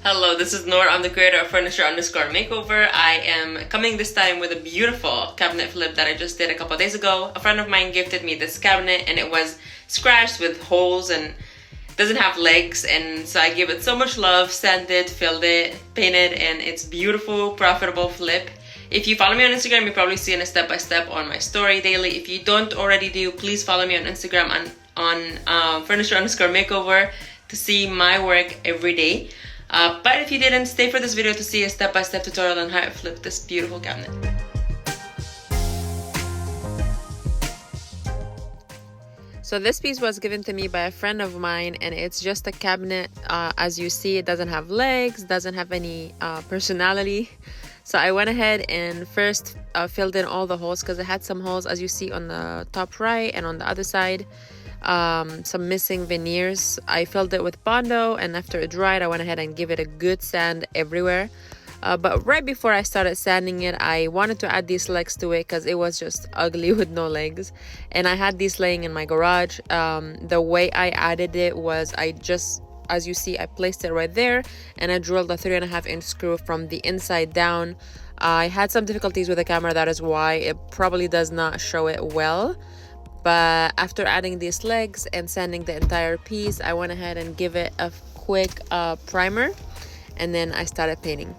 Hello, this is Noor. I'm the creator of Furniture_Makeover. I am coming this time with a beautiful cabinet flip that I just did a couple days ago. A friend of mine gifted me this cabinet and it was scratched with holes and doesn't have legs, and so I gave it so much love, sanded, filled it, painted, and it's beautiful, profitable flip. If you follow me on Instagram, you're probably seeing a step-by-step on my story daily. If you don't already do, please follow me on Instagram on Furniture_Makeover to see my work every day. But if you didn't, stay for this video to see a step-by-step tutorial on how to flip this beautiful cabinet. So this piece was given to me by a friend of mine, and it's just a cabinet. As you see, it doesn't have legs, doesn't have any personality. So I went ahead and first filled in all the holes because it had some holes, as you see on the top right and on the other side. Some missing veneers. I filled it with Bondo, and after it dried I went ahead and gave it a good sand everywhere. But right before I started sanding it, I wanted to add these legs to it because it was just ugly with no legs, and I had these laying in my garage. The way I added it was as you see, I placed it right there and I drilled a 3.5-inch screw from the inside down. I had some difficulties with the camera, that is why it probably does not show it well. But after adding these legs and sanding the entire piece, I went ahead and give it a quick primer, and then I started painting.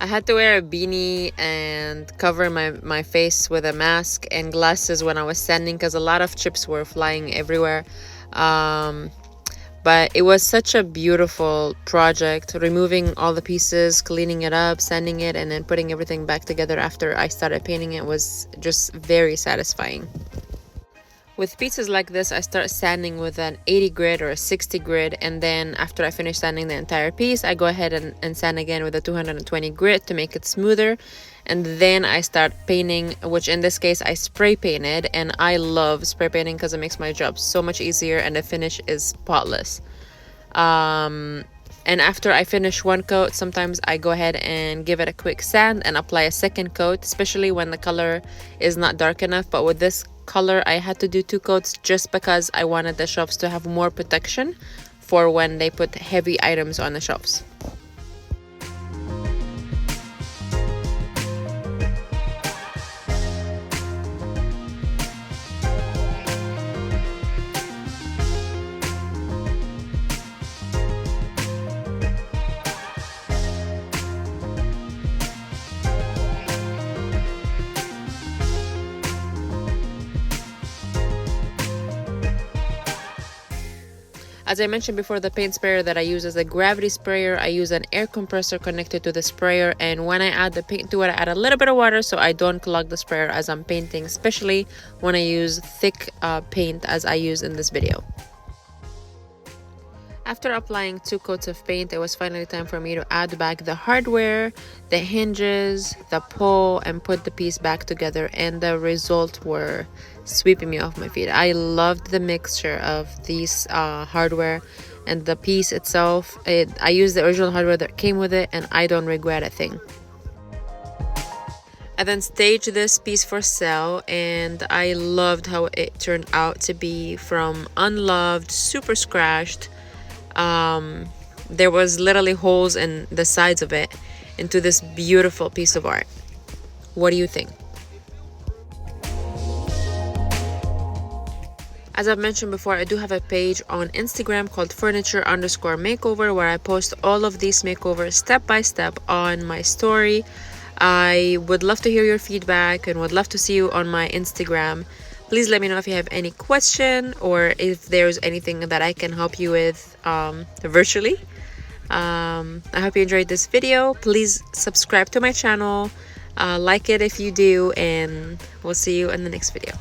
I had to wear a beanie and cover my face with a mask and glasses when I was sanding because a lot of chips were flying everywhere. But it was such a beautiful project, removing all the pieces, cleaning it up, sanding it, and then putting everything back together after I started painting it was just very satisfying. With pieces like this, I start sanding with an 80 grit or a 60 grit, and then after I finish sanding the entire piece, I go ahead and sand again with a 220 grit to make it smoother. And then I start painting, which in this case I spray painted, and I love spray painting because it makes my job so much easier and the finish is spotless. And after I finish one coat, sometimes I go ahead and give it a quick sand and apply a second coat, especially when the color is not dark enough. But with this color, I had to do 2 coats just because I wanted the shelves to have more protection for when they put heavy items on the shelves. As I mentioned before, the paint sprayer that I use is a gravity sprayer. I use an air compressor connected to the sprayer, and when I add the paint to it, I add a little bit of water so I don't clog the sprayer as I'm painting, especially when I use thick paint as I use in this video. After applying 2 coats of paint, it was finally time for me to add back the hardware, the hinges, the pole, and put the piece back together, and the result were sweeping me off my feet. I loved the mixture of these hardware and the piece itself. I used the original hardware that came with it, and I don't regret a thing. I then staged this piece for sale, and I loved how it turned out to be. From unloved, super scratched, there was literally holes in the sides of it, into this beautiful piece of art. What do you think? As I've mentioned before, I do have a page on Instagram called Furniture_Makeover, where I post all of these makeovers step by step on my story. I would love to hear your feedback and would love to see you on my Instagram. Please let me know if you have any question or if there's anything that I can help you with virtually. I hope you enjoyed this video. Please subscribe to my channel, like it if you do, and we'll see you in the next video.